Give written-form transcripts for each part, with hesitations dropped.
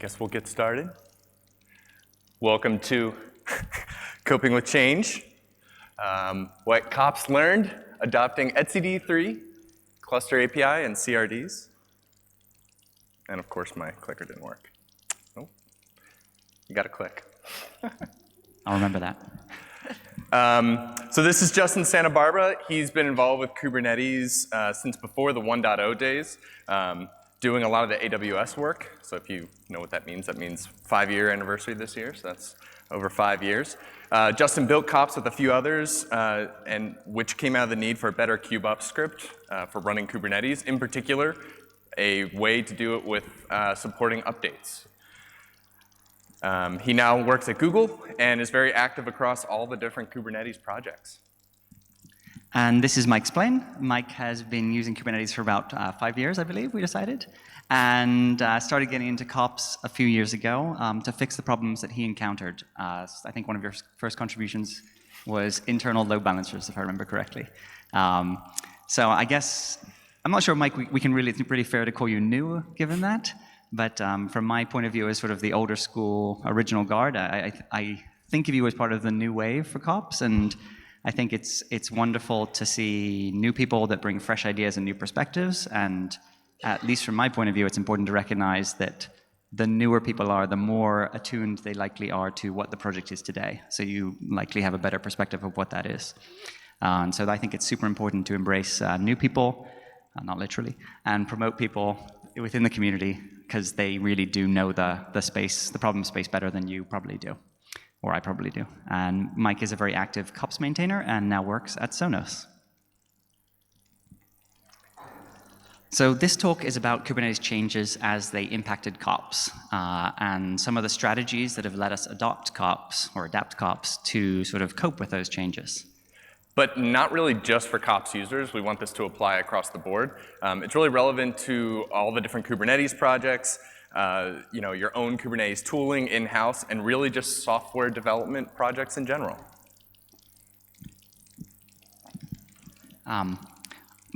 Guess we'll get started. Welcome to Coping with Change. What kops learned, adopting etcd3, cluster API, and CRDs. And of course, my clicker didn't work. Oh, you got to click. I'll remember that. So this is Justin Santa Barbara. He's been involved with Kubernetes since before the 1.0 days, doing a lot of the AWS work. So if you know what that means 5-year anniversary this year, so that's over 5 years. Justin built kops with a few others, and which came out of the need for a better kubeup script for running Kubernetes. In particular, a way to do it with supporting updates. He now works at Google and is very active across all the different Kubernetes projects. And this is Mike Splain. Mike has been using Kubernetes for about 5 years, I believe, we decided, and started getting into kops a few years ago to fix the problems that he encountered. I think one of your first contributions was internal load balancers, if I remember correctly. So I guess, I'm not sure, Mike, we can really, it's pretty fair to call you new, given that. But from my point of view as sort of the older school original guard, I think of you as part of the new wave for kops, and I think it's wonderful to see new people that bring fresh ideas and new perspectives, and at least from my point of view, it's important to recognize that the newer people are, the more attuned they likely are to what the project is today. So you likely have a better perspective of what that is. And so I think it's super important to embrace new people, not literally, and promote people within the community, because they really do know the space, the problem space better than you probably do, or I probably do. And Mike is a very active kops maintainer and now works at Sonos. So this talk is about Kubernetes changes as they impacted kops, and some of the strategies that have let us adopt kops, or adapt kops, to sort of cope with those changes. But not really just for kops users. We want this to apply across the board. It's really relevant to all the different Kubernetes projects, your own Kubernetes tooling in-house, and really just software development projects in general.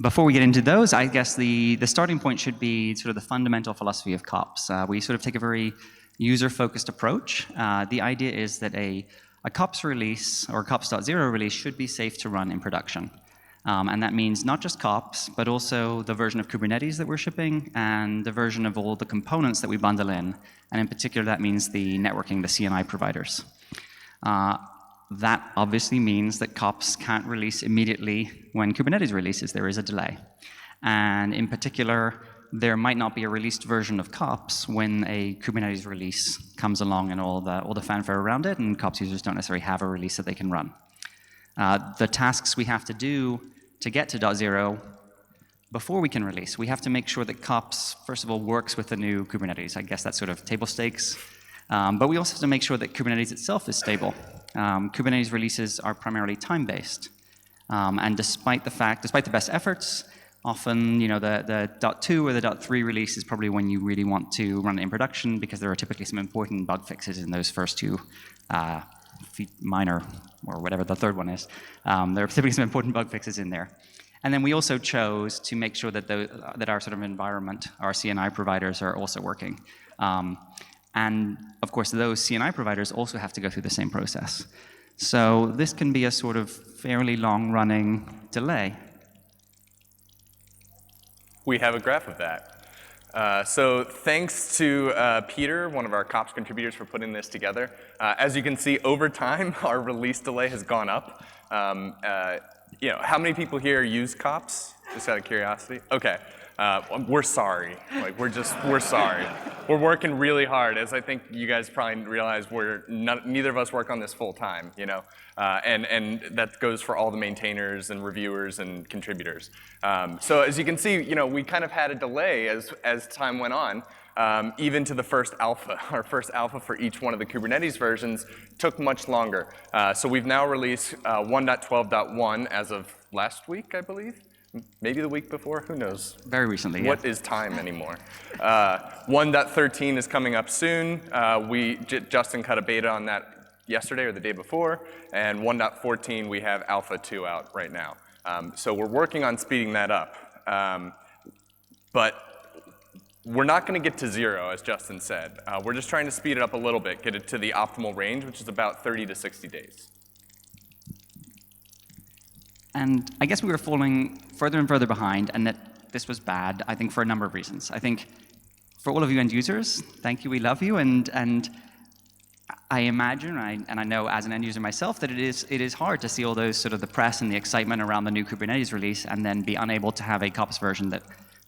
Before we get into those, I guess the starting point should be sort of the fundamental philosophy of kops. We sort of take a very user-focused approach. The idea is that a kops release, or kops.0 release, should be safe to run in production. And that means not just kops, but also the version of Kubernetes that we're shipping and the version of all the components that we bundle in. And in particular, that means the networking, the CNI providers. That obviously means that kops can't release immediately when Kubernetes releases. There is a delay. And in particular, there might not be a released version of kops when a Kubernetes release comes along and all the fanfare around it, and kops users don't necessarily have a release that they can run. The tasks we have to do to get to .0 before we can release, we have to make sure that kops, first of all, works with the new Kubernetes. I guess that's sort of table stakes. But we also have to make sure that Kubernetes itself is stable. Kubernetes releases are primarily time-based. And despite the best efforts, often, the .2 or the .3 release is probably when you really want to run it in production, because there are typically some important bug fixes in those first two minor, or whatever the third one is. There are typically some important bug fixes in there. And then we also chose to make sure that that our sort of environment, our CNI providers, are also working. And of course, those CNI providers also have to go through the same process. So this can be a sort of fairly long-running delay. We have a graph of that. So thanks to Peter, one of our kops contributors, for putting this together. As you can see, over time, our release delay has gone up. How many people here use kops? Just out of curiosity. Okay. We're sorry. We're sorry. We're working really hard, as I think you guys probably realize neither of us work on this full time, and that goes for all the maintainers and reviewers and contributors. So as you can see, we kind of had a delay as time went on, even to the first alpha. Our first alpha for each one of the Kubernetes versions took much longer. So we've now released 1.12.1 as of last week, I believe. Maybe the week before, who knows? Very recently, yeah. What is time anymore? 1.13 is coming up soon. Justin cut a beta on that yesterday or the day before, and 1.14 we have Alpha 2 out right now. So we're working on speeding that up. But we're not going to get to 0, as Justin said. We're just trying to speed it up a little bit, get it to the optimal range, which is about 30 to 60 days. And I guess we were falling further and further behind, and that this was bad, I think, for a number of reasons. I think for all of you end users, thank you, we love you, and I imagine, and I know as an end user myself, that it is hard to see all those sort of the press and the excitement around the new Kubernetes release and then be unable to have a kops version that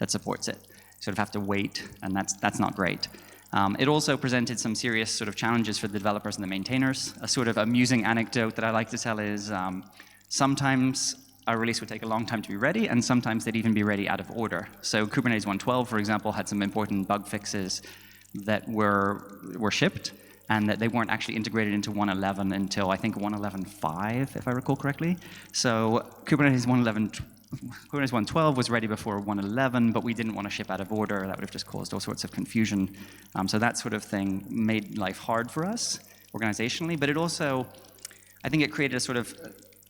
supports it. Sort of have to wait, and that's not great. It also presented some serious sort of challenges for the developers and the maintainers. A sort of amusing anecdote that I like to tell is sometimes a release would take a long time to be ready, and sometimes they'd even be ready out of order. So Kubernetes 1.12, for example, had some important bug fixes that were shipped, and that they weren't actually integrated into 1.11 until, I think, 1.11.5, if I recall correctly. So Kubernetes 1.12 was ready before 1.11, but we didn't want to ship out of order. That would have just caused all sorts of confusion. So that sort of thing made life hard for us organizationally, but it also, I think it created a sort of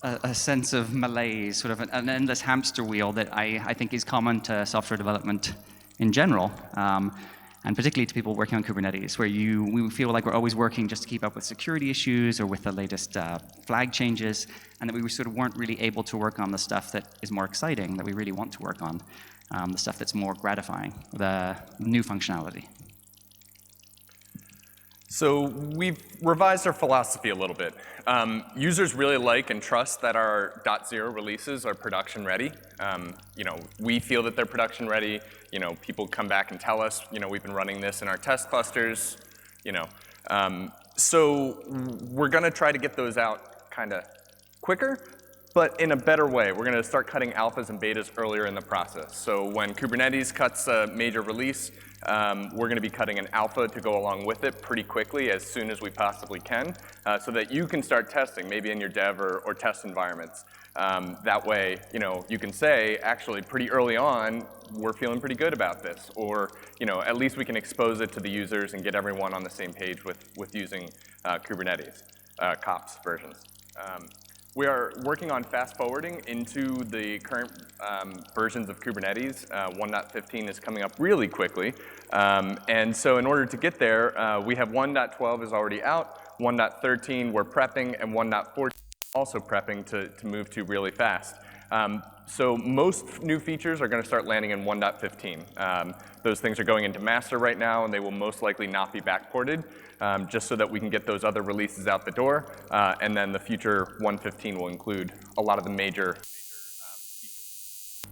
a sense of malaise, sort of an endless hamster wheel that I think is common to software development in general. And particularly to people working on Kubernetes, where we feel like we're always working just to keep up with security issues or with the latest flag changes, and that we sort of weren't really able to work on the stuff that is more exciting, that we really want to work on, the stuff that's more gratifying, the new functionality. So we've revised our philosophy a little bit. Users really like and trust that our .0 releases are production ready. We feel that they're production ready. People come back and tell us, we've been running this in our test clusters. So we're going to try to get those out kind of quicker, but in a better way. We're going to start cutting alphas and betas earlier in the process. So when Kubernetes cuts a major release, we're going to be cutting an alpha to go along with it pretty quickly, as soon as we possibly can, so that you can start testing, maybe in your dev or test environments. That way, you can say, actually, pretty early on, we're feeling pretty good about this. Or, at least we can expose it to the users and get everyone on the same page with using Kubernetes, kops versions. We are working on fast forwarding into the current versions of Kubernetes. 1.15 is coming up really quickly. And so in order to get there, we have 1.12 is already out, 1.13 we're prepping, and 1.14 also prepping to move to really fast. So most new features are going to start landing in 1.15. Those things are going into master right now, and they will most likely not be backported, just so that we can get those other releases out the door. And then the future 1.15 will include a lot of the major features.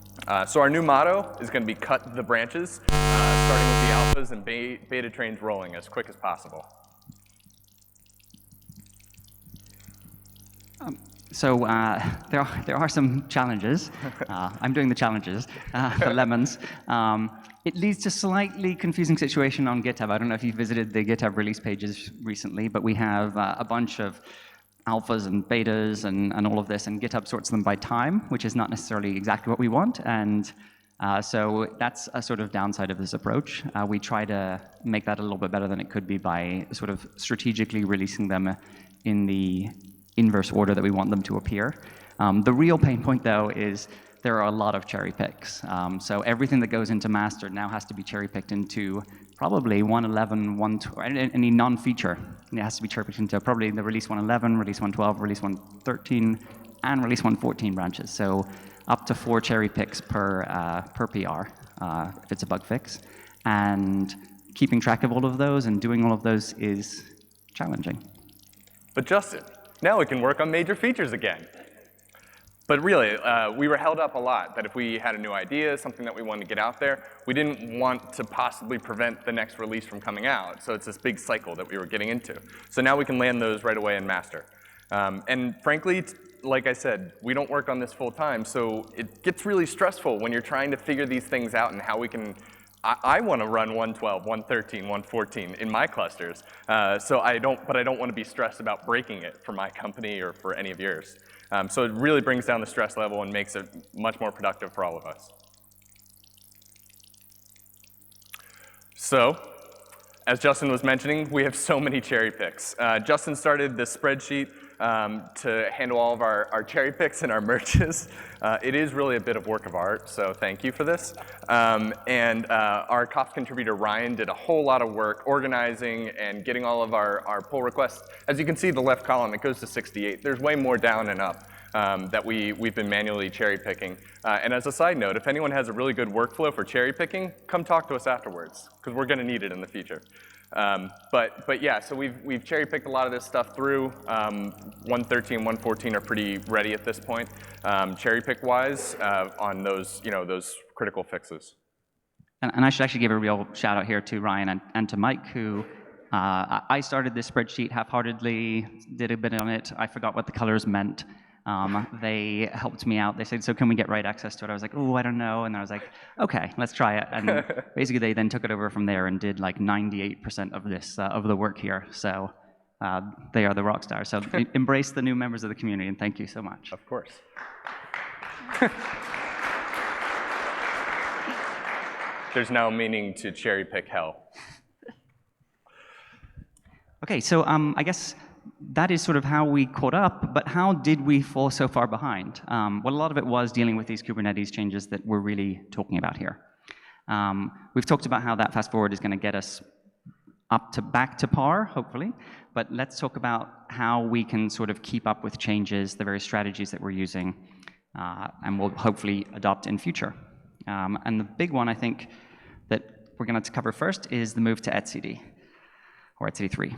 So our new motto is going to be cut the branches, starting with the alphas and beta trains rolling as quick as possible. So there are some challenges. I'm doing the challenges, the lemons. It leads to a slightly confusing situation on GitHub. I don't know if you've visited the GitHub release pages recently, but we have a bunch of alphas and betas and all of this, and GitHub sorts them by time, which is not necessarily exactly what we want. And so that's a sort of downside of this approach. We try to make that a little bit better than it could be by sort of strategically releasing them in the inverse order that we want them to appear. The real pain point, though, is there are a lot of cherry picks. So everything that goes into master now has to be cherry picked into probably 1.11, 1.12, any non-feature. It has to be cherry picked into probably the release 1.11, release 1.12, release 1.13, and release 1.14 branches. So up to 4 cherry picks per PR if it's a bug fix. And keeping track of all of those and doing all of those is challenging. But Justin, now we can work on major features again. But really, we were held up a lot that if we had a new idea, something that we wanted to get out there, we didn't want to possibly prevent the next release from coming out. So it's this big cycle that we were getting into. So now we can land those right away in master. And frankly, like I said, we don't work on this full time. So it gets really stressful when you're trying to figure these things out and how we can. I want to run 1.12, 1.13, 1.14 in my clusters. But I don't want to be stressed about breaking it for my company or for any of yours. So it really brings down the stress level and makes it much more productive for all of us. So As Justin was mentioning, we have so many cherry picks. Justin started this spreadsheet to handle all of our cherry picks and our merges. It is really a bit of work of art, so thank you for this. And our Kops contributor, Ryan, did a whole lot of work organizing and getting all of our pull requests. As you can see, the left column, it goes to 68. There's way more down and up that we've been manually cherry picking. And as a side note, if anyone has a really good workflow for cherry picking, come talk to us afterwards, because we're going to need it in the future. But yeah, so we've cherry picked a lot of this stuff through. 113, 114 are pretty ready at this point, cherry pick wise, on those those critical fixes. And I should actually give a real shout out here to Ryan and to Mike, who I started this spreadsheet half-heartedly, did a bit on it. I forgot what the colors meant. They helped me out. They said, so can we get write access to it? I was like, oh, I don't know. And I was like, okay, let's try it. And basically they then took it over from there and did like 98% of this, of the work here. So they are the rock stars. So embrace the new members of the community, and thank you so much. Of course. There's now meaning to cherry pick hell. Okay, so I guess that is sort of how we caught up, but how did we fall so far behind? Well, a lot of it was dealing with these Kubernetes changes that we're really talking about here. We've talked about how that fast forward is going to get us back to par, hopefully, but let's talk about how we can sort of keep up with changes, the various strategies that we're using, and we'll hopefully adopt in future. And the big one, I think, that we're going to cover first is the move to etcd, or etcd3.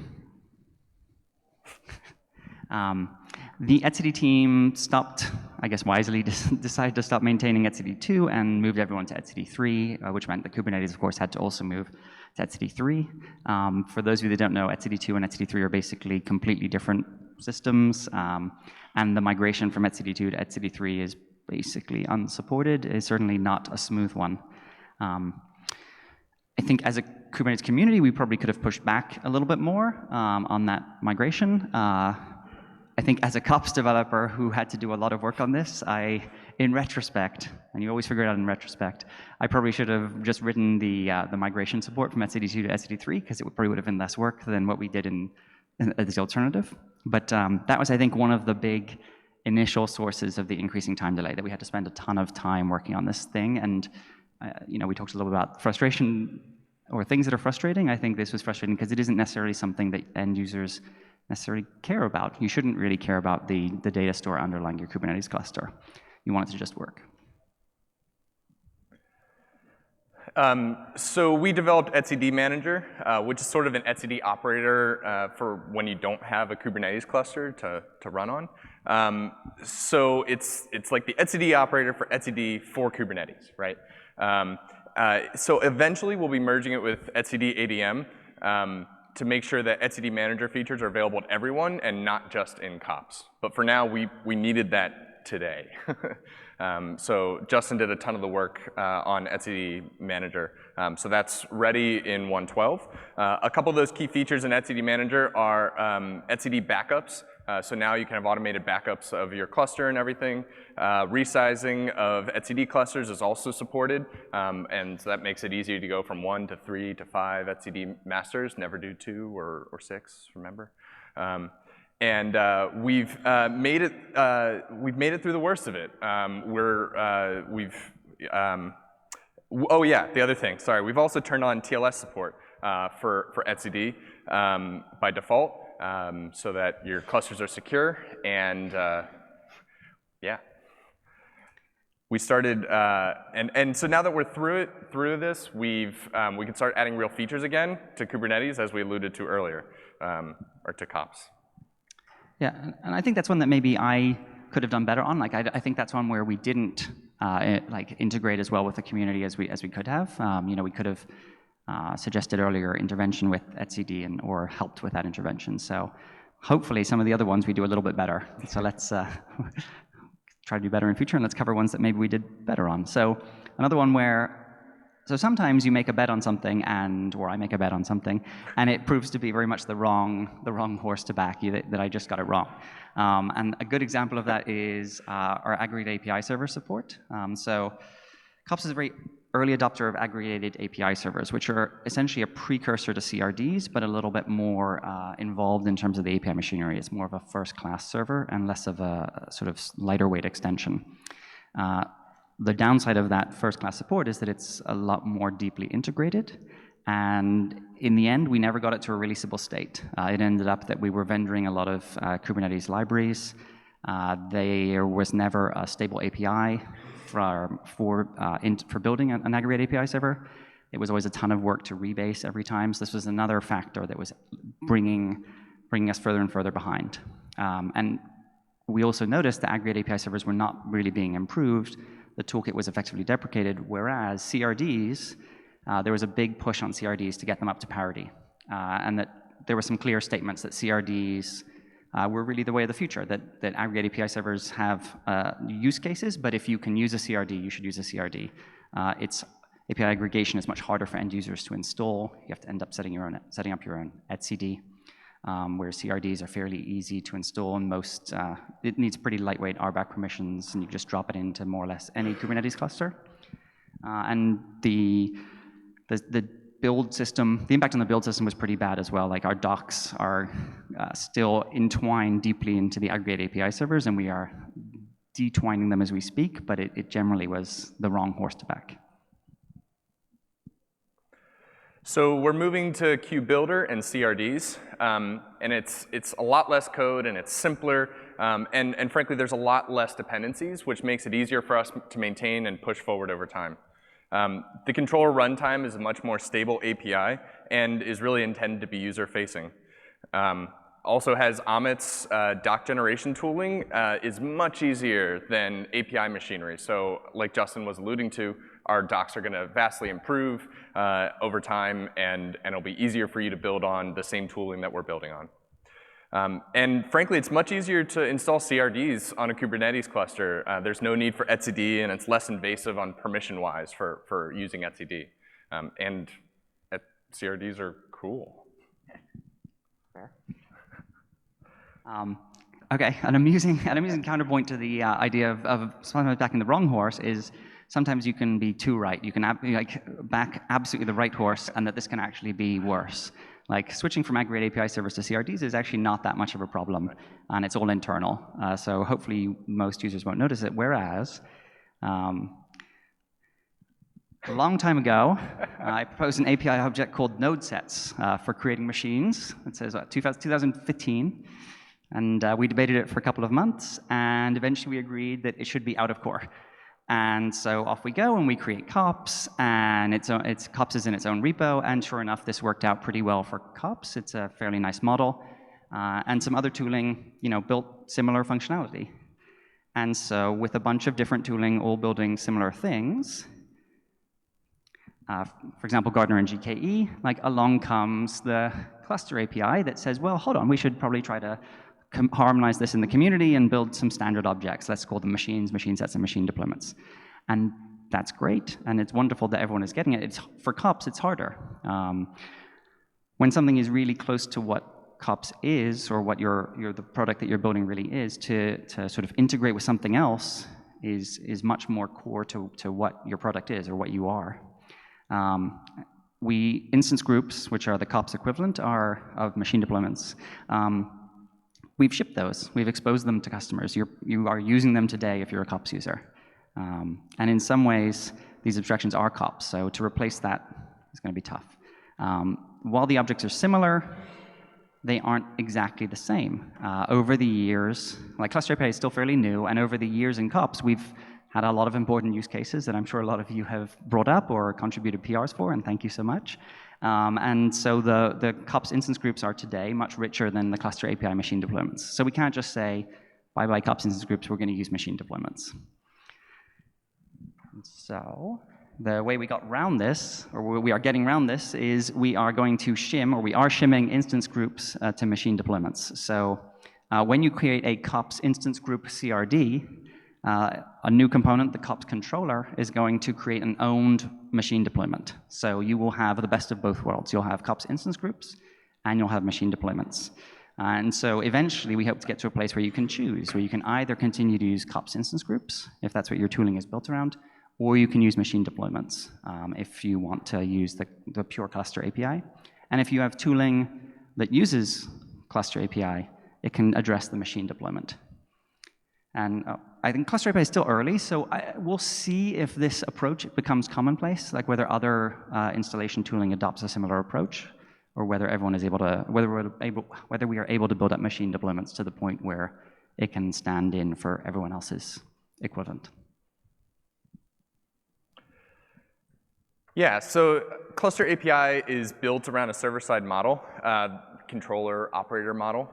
The etcd team stopped, I guess wisely, decided to stop maintaining etcd2 and moved everyone to etcd3, which meant that Kubernetes, of course, had to also move to etcd3. For those of you that don't know, etcd2 and etcd3 are basically completely different systems, and the migration from etcd2 to etcd3 is basically unsupported. It's certainly not a smooth one. I think as a Kubernetes community, we probably could have pushed back a little bit more on that migration. I think as a Kops developer who had to do a lot of work on this, in retrospect, and you always figure it out in retrospect, I probably should have just written the migration support from etcd2 to etcd3, because it probably would have been less work than what we did in the alternative. But that was, I think, one of the big initial sources of the increasing time delay, that we had to spend a ton of time working on this thing. And we talked a little bit about frustration or things that are frustrating. I think this was frustrating because it isn't necessarily something that end users necessarily care about. You shouldn't really care about the data store underlying your Kubernetes cluster. You want it to just work. So we developed etcd manager, which is sort of an etcd operator for when you don't have a Kubernetes cluster to run on. So it's like the etcd operator for etcd for Kubernetes, right? So eventually we'll be merging it with etcd ADM to make sure that etcd manager features are available to everyone and not just in Kops. But for now, we needed that today. So Justin did a ton of the work on etcd manager. So that's ready in 1.12. A couple of those key features in etcd manager are etcd backups. So now you can have automated backups of your cluster and everything. Resizing of etcd clusters is also supported, and so that makes it easier to go from 1 to 3 to 5 etcd masters. Never do 2 or 6, remember? And we've made it through the worst of it. Oh yeah, the other thing. Sorry, we've also turned on TLS support for etcd by default. So that your clusters are secure, and yeah. We started, and so now that we're through this, we can start adding real features again to Kubernetes, as we alluded to earlier, or to Kops. Yeah, and I think that's one that maybe I could have done better on. Like, I think that's one where we didn't integrate as well with the community as we could have. We could have suggested earlier intervention with etcd or helped with that intervention. So hopefully some of the other ones we do a little bit better. So let's try to do better in future, and let's cover ones that maybe we did better on. So another one so sometimes you make a bet on something, or I make a bet on something, and it proves to be very much the wrong horse to back, that I just got it wrong. And a good example of that is our aggregated API server support. So Kops is a very early adopter of aggregated API servers, which are essentially a precursor to CRDs, but a little bit more involved in terms of the API machinery. It's more of a first-class server and less of a sort of lighter weight extension. The downside of that first-class support is that it's a lot more deeply integrated, and in the end, we never got it to a releasable state. It ended up that we were vendoring a lot of Kubernetes libraries. There was never a stable API for building an aggregate API server. It was always a ton of work to rebase every time, so this was another factor that was bringing us further and further behind. And we also noticed that aggregate API servers were not really being improved. The toolkit was effectively deprecated, whereas CRDs, there was a big push on CRDs to get them up to parity, and that there were some clear statements that CRDs were really the way of the future, that aggregate API servers have use cases, but if you can use a CRD, you should use a CRD. API aggregation is much harder for end users to install. You have to end up setting up your own etcd, where CRDs are fairly easy to install, and it needs pretty lightweight RBAC permissions, and you just drop it into more or less any Kubernetes cluster. And the build system, the impact on the build system was pretty bad as well. Like, our docs are still entwined deeply into the aggregate API servers, and we are detwining them as we speak, but it generally was the wrong horse to back. So we're moving to KubeBuilder and CRDs, and it's a lot less code, and it's simpler, and frankly, there's a lot less dependencies, which makes it easier for us to maintain and push forward over time. The controller runtime is a much more stable API and is really intended to be user-facing. Also has Amit's doc generation tooling is much easier than API machinery. So like Justin was alluding to, our docs are going to vastly improve over time, and it'll be easier for you to build on the same tooling that we're building on. And frankly, it's much easier to install CRDs on a Kubernetes cluster. There's no need for etcd, and it's less invasive on permission-wise for using etcd. And CRDs are cool. Fair. Okay, an amusing counterpoint to the idea of sometimes backing the wrong horse is sometimes you can be too right. You can back absolutely the right horse, and that this can actually be worse. Like, switching from aggregate API servers to CRDs is actually not that much of a problem, and it's all internal. So hopefully most users won't notice it, whereas a long time ago, I proposed an API object called node sets for creating machines. It says 2015, and we debated it for a couple of months, and eventually we agreed that it should be out of core. And so off we go, and we create kops, and kops is in its own repo, and sure enough, this worked out pretty well for kops. It's a fairly nice model, and some other tooling, built similar functionality. And so with a bunch of different tooling all building similar things, for example, Gartner and GKE, along comes the cluster API that says, well, hold on, we should probably try to harmonize this in the community and build some standard objects. Let's call them machines, machine sets, and machine deployments. And that's great, and it's wonderful that everyone is getting it. For kops, it's harder. When something is really close to what kops is, or what the product that you're building really is, to sort of integrate with something else is much more core to what your product is, or what you are. Instance groups, which are the kops equivalent, are of machine deployments. We've shipped those. We've exposed them to customers. You are using them today if you're a kops user. And in some ways, these abstractions are kops, so to replace that is going to be tough. While the objects are similar, they aren't exactly the same. Over the years, Cluster API is still fairly new, and over the years in kops, we've had a lot of important use cases that I'm sure a lot of you have brought up or contributed PRs for, and thank you so much. And so the kops instance groups are today much richer than the cluster API machine deployments. So we can't just say, bye-bye kops instance groups, we're going to use machine deployments. And so the way we got around this, or we are getting around this, is we are going to shimming instance groups to machine deployments. So when you create a kops instance group CRD, a new component, the kops controller, is going to create an owned machine deployment. So you will have the best of both worlds. You'll have kops instance groups, and you'll have machine deployments. And so eventually, we hope to get to a place where you can choose, where you can either continue to use kops instance groups, if that's what your tooling is built around, or you can use machine deployments if you want to use the pure cluster API. And if you have tooling that uses cluster API, it can address the machine deployment. And I think cluster API is still early, so we'll see if this approach becomes commonplace, like whether other installation tooling adopts a similar approach, or whether everyone is able to, whether we are able to build up machine deployments to the point where it can stand in for everyone else's equivalent. Yeah, so cluster API is built around a server-side model, controller operator model.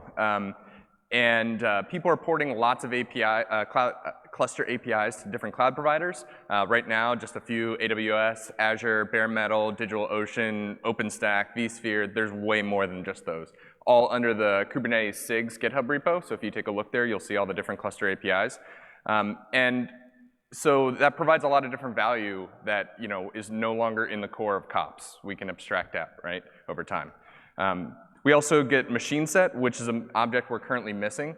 And people are porting lots of cluster APIs to different cloud providers. Right now, just a few: AWS, Azure, Bare Metal, DigitalOcean, OpenStack, vSphere. There's way more than just those. All under the Kubernetes SIGs GitHub repo. So if you take a look there, you'll see all the different cluster APIs. And so that provides a lot of different value that is no longer in the core of kops. We can abstract out, right, over time. We also get machine set, which is an object we're currently missing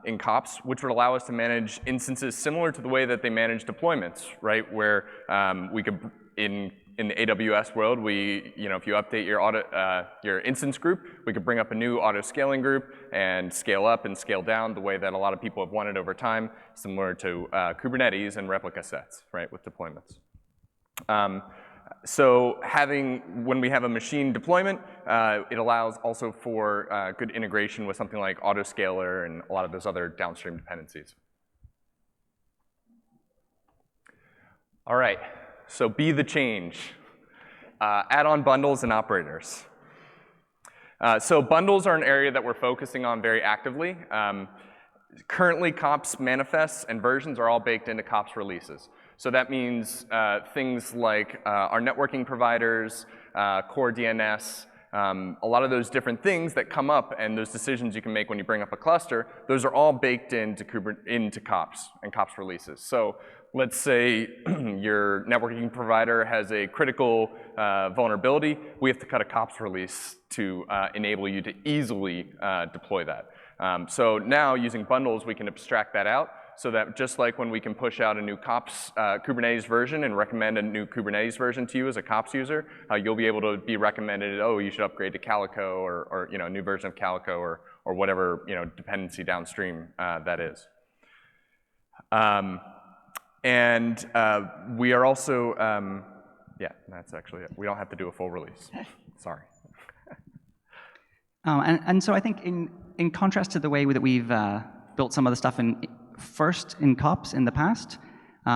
in kops, which would allow us to manage instances similar to the way that they manage deployments, right? Where we could, in the AWS world, if you update your instance group, we could bring up a new auto scaling group and scale up and scale down the way that a lot of people have wanted over time, similar to Kubernetes and replica sets, right, with deployments. So when we have a machine deployment, it allows also for good integration with something like autoscaler and a lot of those other downstream dependencies. All right, so be the change. Add-on bundles and operators. So bundles are an area that we're focusing on very actively. Currently, kops manifests and versions are all baked into kops releases. So that means things like our networking providers, core DNS, a lot of those different things that come up and those decisions you can make when you bring up a cluster, those are all baked into kops and kops releases. So let's say your networking provider has a critical vulnerability. We have to cut a kops release to enable you to easily deploy that. So now, using bundles, we can abstract that out so that just like when we can push out a new kops Kubernetes version and recommend a new Kubernetes version to you as a kops user, you'll be able to be recommended, oh, you should upgrade to Calico or a new version of Calico or whatever dependency downstream that is. And we are also, yeah, that's actually it. We don't have to do a full release. Sorry. And so I think in contrast to the way that we've built some of the stuff first in kops in the past,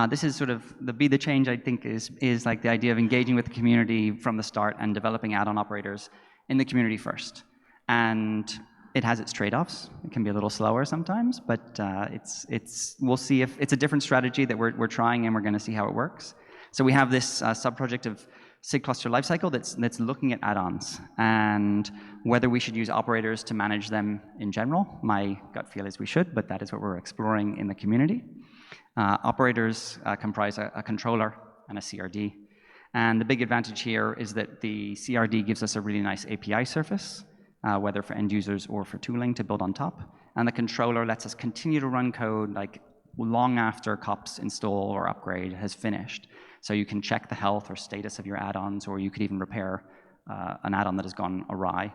this is sort of the be the change, I think, is like the idea of engaging with the community from the start and developing add-on operators in the community first. And it has its trade-offs. It can be a little slower sometimes, but we'll see if it's a different strategy that we're trying, and we're going to see how it works. So we have this sub-project of SIG cluster lifecycle that's looking at add-ons and whether we should use operators to manage them in general. My gut feel is we should, but that is what we're exploring in the community. Operators comprise a controller and a CRD. And the big advantage here is that the CRD gives us a really nice API surface, whether for end users or for tooling to build on top. And the controller lets us continue to run code like long after kops install or upgrade has finished. So you can check the health or status of your add-ons, or you could even repair an add-on that has gone awry.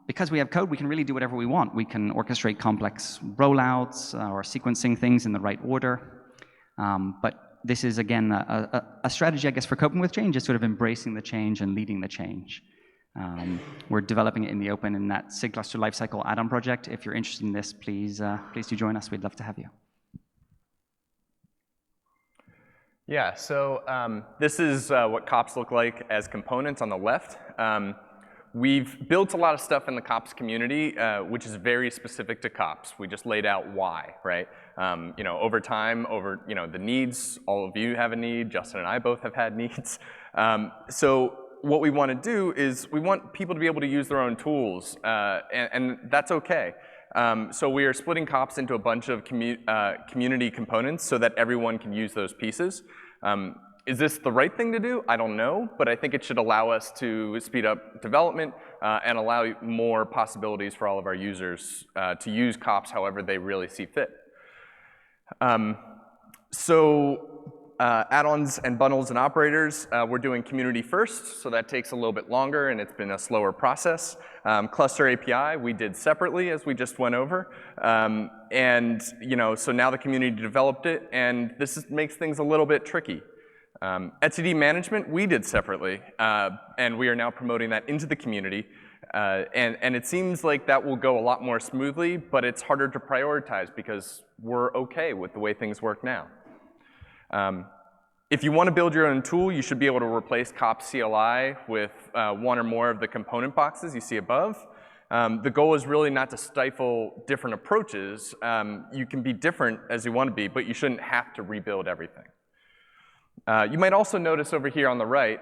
Because we have code, we can really do whatever we want. We can orchestrate complex rollouts or sequencing things in the right order. But this is, again, a strategy, I guess, for coping with change, is sort of embracing the change and leading the change. We're developing it in the open in that SIG cluster lifecycle add-on project. If you're interested in this, please do join us. We'd love to have you. Yeah, so this is what kops look like as components on the left. We've built a lot of stuff in the kops community, which is very specific to kops. We just laid out why, right? Over time, the needs, all of you have a need. Justin and I both have had needs. So what we want to do is we want people to be able to use their own tools, and that's okay. So we are splitting kops into a bunch of community components so that everyone can use those pieces. Is this the right thing to do? I don't know, but I think it should allow us to speed up development and allow more possibilities for all of our users to use kops however they really see fit. So add-ons and bundles and operators, we're doing community first, so that takes a little bit longer and it's been a slower process. Cluster API, we did separately as we just went over. And so now the community developed it, and makes things a little bit tricky. Etcd-management, we did separately, and we are now promoting that into the community. And it seems like that will go a lot more smoothly, but it's harder to prioritize because we're okay with the way things work now. If you want to build your own tool, you should be able to replace kops CLI with one or more of the component boxes you see above. The goal is really not to stifle different approaches. You can be different as you want to be, but you shouldn't have to rebuild everything. You might also notice over here on the right,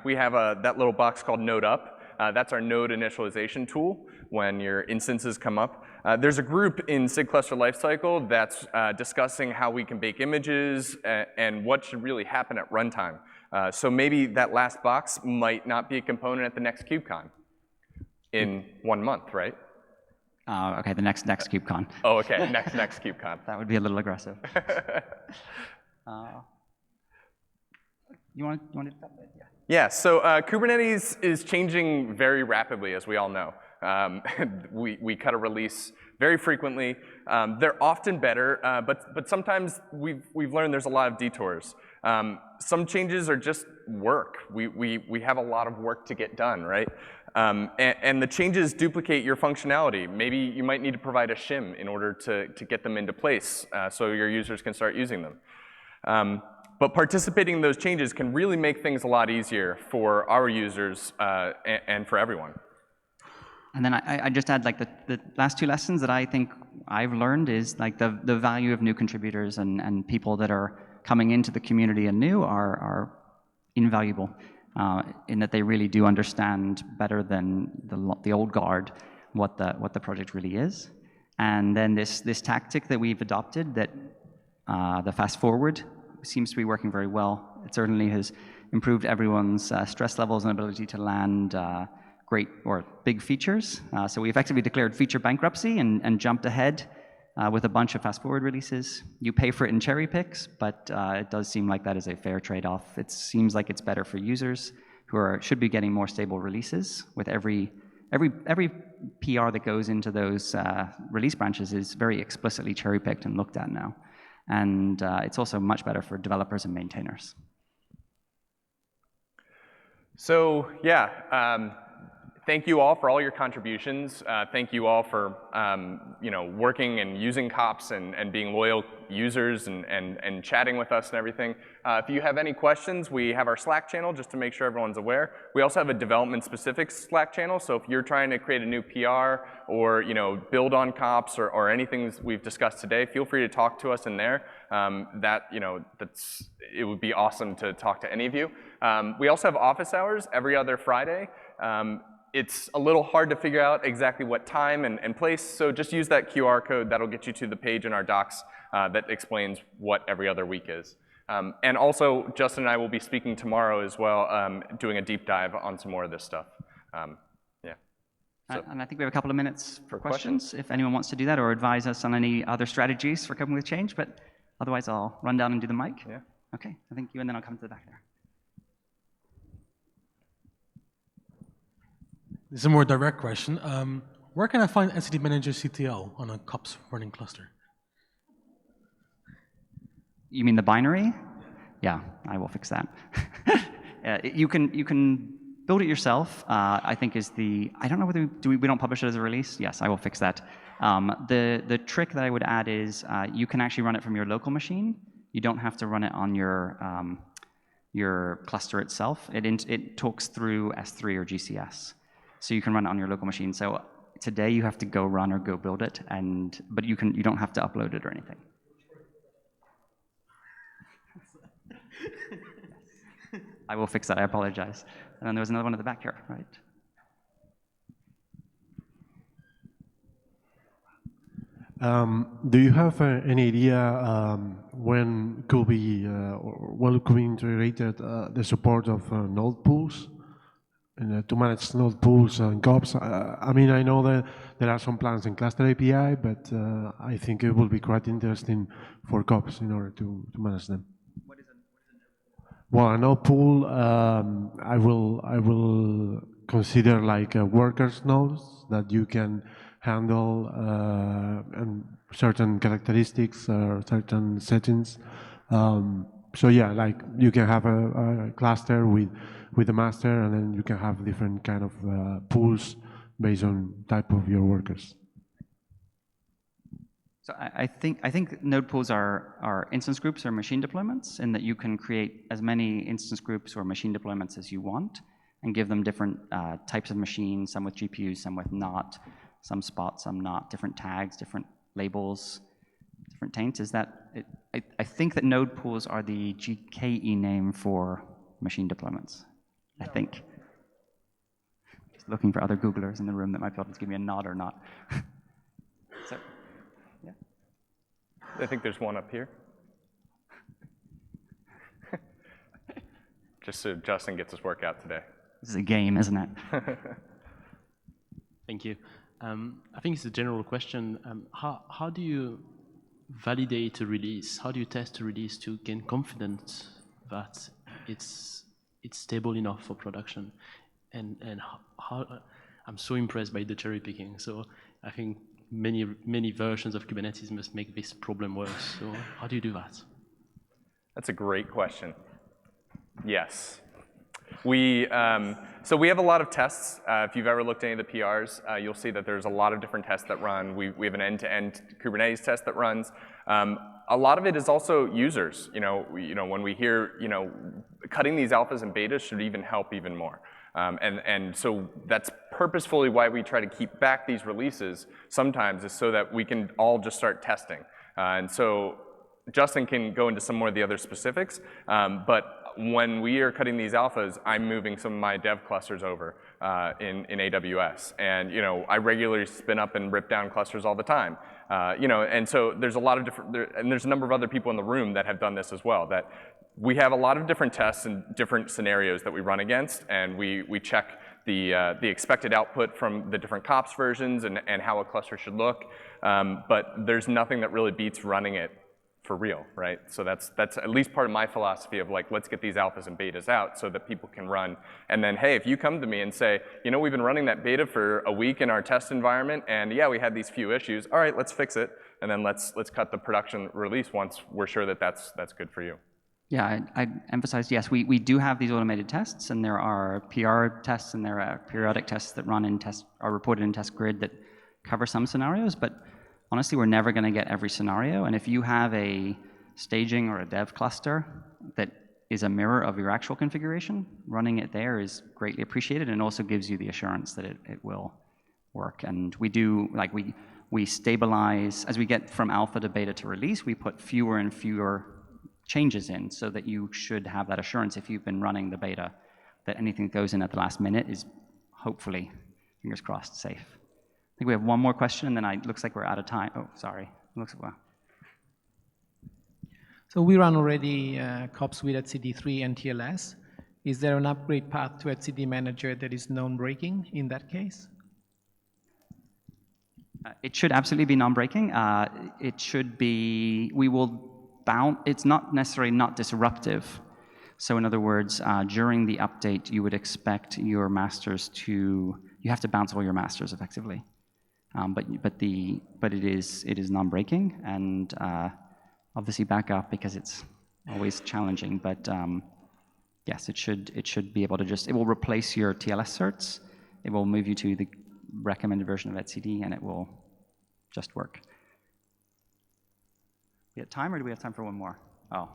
we have that little box called Node Up. That's our node initialization tool when your instances come up. There's a group in SIG Cluster Lifecycle that's discussing how we can bake images and what should really happen at runtime. So maybe that last box might not be a component at the next KubeCon in 1 month, right? OK, the next KubeCon. Oh, OK, next KubeCon. That would be a little aggressive. You want to do that? Yeah. Yeah, so Kubernetes is changing very rapidly, as we all know. We cut a release very frequently. They're often better, but sometimes we've learned there's a lot of detours. Some changes are just work. We have a lot of work to get done, right? And the changes duplicate your functionality. Maybe you might need to provide a shim in order to get them into place so your users can start using them. But participating in those changes can really make things a lot easier for our users and for everyone. And then I just add like the last 2 lessons that I think I've learned is like the value of new contributors and people that are coming into the community and new are invaluable in that they really do understand better than the old guard what the project really is. And then this tactic that we've adopted, that the fast forward, seems to be working very well. It certainly has improved everyone's stress levels and ability to land great or big features. So we effectively declared feature bankruptcy and jumped ahead with a bunch of fast forward releases. You pay for it in cherry picks, but it does seem like that is a fair trade-off. It seems like it's better for users who should be getting more stable releases. With every PR that goes into those release branches is very explicitly cherry picked and looked at now. And it's also much better for developers and maintainers. So yeah, thank you all for all your contributions. Thank you all for working and using kops and being loyal users and chatting with us and everything. If you have any questions, we have our Slack channel just to make sure everyone's aware. We also have a development-specific Slack channel, so if you're trying to create a new PR or build on kops or anything we've discussed today, feel free to talk to us in there. It would be awesome to talk to any of you. We also have office hours every other Friday. It's a little hard to figure out exactly what time and place, so just use that QR code. That'll get you to the page in our docs that explains what every other week is. And also, Justin and I will be speaking tomorrow as well, doing a deep dive on some more of this stuff. Yeah. So. And I think we have a couple of minutes for questions, if anyone wants to do that or advise us on any other strategies for coping with change. But otherwise, I'll run down and do the mic. Yeah. OK, I think you, and then I'll come to the back there. This is a more direct question. Where can I find etcd manager CTL on a kops running cluster? You mean the binary? Yeah, I will fix that. You can build it yourself. I think is I don't know whether we don't publish it as a release. Yes, I will fix that. The trick that I would add is you can actually run it from your local machine. You don't have to run it on your cluster itself. It talks through S3 or GCS. So you can run it on your local machine. So today you have to go run or go build it, but you don't have to upload it or anything. I will fix that. I apologize. And then there was another one at the back here, right? Do you have any idea when could be integrated the support of node pools? And to manage node pools and kops? I mean, I know that there are some plans in Cluster API, but I think it will be quite interesting for kops in order to manage them. What is Well, a node pool, I will consider like workers nodes that you can handle and certain characteristics or certain settings. So yeah, like you can have a cluster with a master, and then you can have different kind of pools based on type of your workers. So I think node pools are instance groups or machine deployments, in that you can create as many instance groups or machine deployments as you want and give them different types of machines, some with GPUs, some with not, some spot, some not, different tags, different labels, different taints. Is that it? I think that node pools are the GKE name for machine deployments, I think. Just looking for other Googlers in the room that might be able to give me a nod or not. So, yeah. I think there's one up here. Just so Justin gets his workout today. This is a game, isn't it? Thank you. I think it's a general question. How do you validate a release? How do you test a release to gain confidence that it's stable enough for production? And how I'm so impressed by the cherry picking. So I think many versions of Kubernetes must make this problem worse. So how do you do that? That's a great question. Yes. So we have a lot of tests. If you've ever looked at any of the PRs, you'll see that there's a lot of different tests that run. We have an end-to-end Kubernetes test that runs. A lot of it is also users. When we hear, cutting these alphas and betas should even help even more. And so that's purposefully why we try to keep back these releases sometimes, is so that we can all just start testing. And so Justin can go into some more of the other specifics, but when we are cutting these alphas, I'm moving some of my dev clusters over in AWS. And I regularly spin up and rip down clusters all the time. And so there's a lot of different, and there's a number of other people in the room that have done this as well, that we have a lot of different tests and different scenarios that we run against, and we check the expected output from the different kops versions and how a cluster should look. But there's nothing that really beats running it for real, right? So that's at least part of my philosophy of like, let's get these alphas and betas out so that people can run. And then, hey, if you come to me and say, we've been running that beta for a week in our test environment, and yeah, we had these few issues. All right, let's fix it, and then let's cut the production release once we're sure that that's good for you. Yeah, I emphasize, yes, we do have these automated tests, and there are PR tests and there are periodic tests that are reported in test grid that cover some scenarios, but honestly, we're never going to get every scenario. And if you have a staging or a dev cluster that is a mirror of your actual configuration, running it there is greatly appreciated, and also gives you the assurance that it will work. And we do, like, we stabilize, as we get from alpha to beta to release, we put fewer and fewer changes in, so that you should have that assurance if you've been running the beta, that anything that goes in at the last minute is hopefully, fingers crossed, safe. I think we have one more question, and then it looks like we're out of time. Oh, sorry. Well. So we run already kops with etcd3 and TLS. Is there an upgrade path to etcd manager that is non-breaking in that case? It should absolutely be non-breaking. It should be, it's not necessarily not disruptive. So in other words, during the update, you would expect your masters you have to bounce all your masters effectively. But it is non-breaking, and obviously back up because it's always challenging. But yes, it should be able to it will replace your TLS certs. It will move you to the recommended version of etcd, and it will just work. We have time, or do we have time for one more? Oh,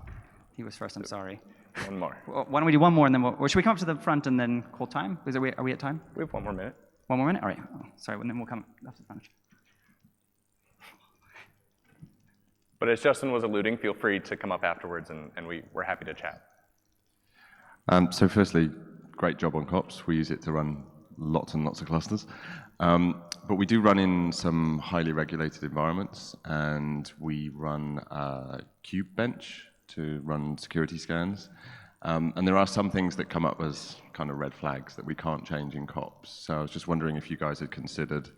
he was first. I'm sorry. One more. Well, why don't we do one more, and then or should we come up to the front and then call time? Are we at time? We have one more minute. 1 more minute? All right. Oh, sorry, and then we'll come after the finish. But as Justin was alluding, feel free to come up afterwards, and we're happy to chat. So firstly, great job on kops. We use it to run lots and lots of clusters. But we do run in some highly regulated environments, and we run KubeBench to run security scans. And there are some things that come up as kind of red flags that we can't change in kops. So I was just wondering if you guys had considered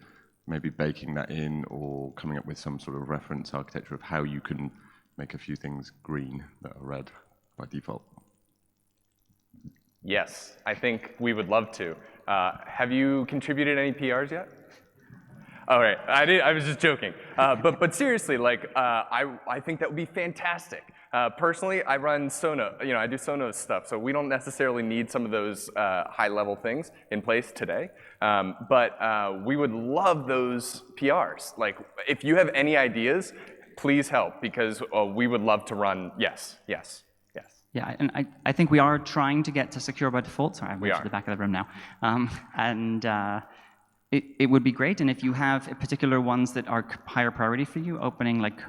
maybe baking that in, or coming up with some sort of reference architecture of how you can make a few things green that are red by default. Yes, I think we would love to. Have you contributed any PRs yet? All right, I was just joking. But seriously, like, I think that would be fantastic. Personally, I run Sonos, I do Sonos stuff, so we don't necessarily need some of those high-level things in place today. But we would love those PRs. Like, if you have any ideas, please help, because we would love to run, yes. Yeah, and I think we are trying to get to secure by default. Sorry, I moved to the back of the room now. It would be great, and if you have particular ones that are higher priority for you, opening like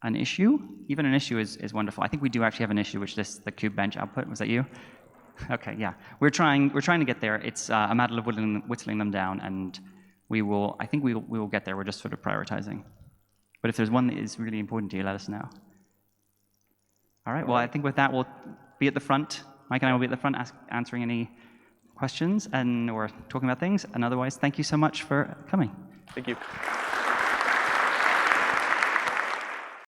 an issue, even an issue is wonderful. I think we do actually have an issue, which is the kube bench output. Was that you? Okay, yeah. We're trying to get there. It's a matter of whittling them down, and I think we will get there. We're just sort of prioritizing. But if there's one that is really important to you, let us know. All right, well, I think with that, we'll be at the front. Mike and I will be at the front answering any questions or talking about things. And otherwise, thank you so much for coming. Thank you.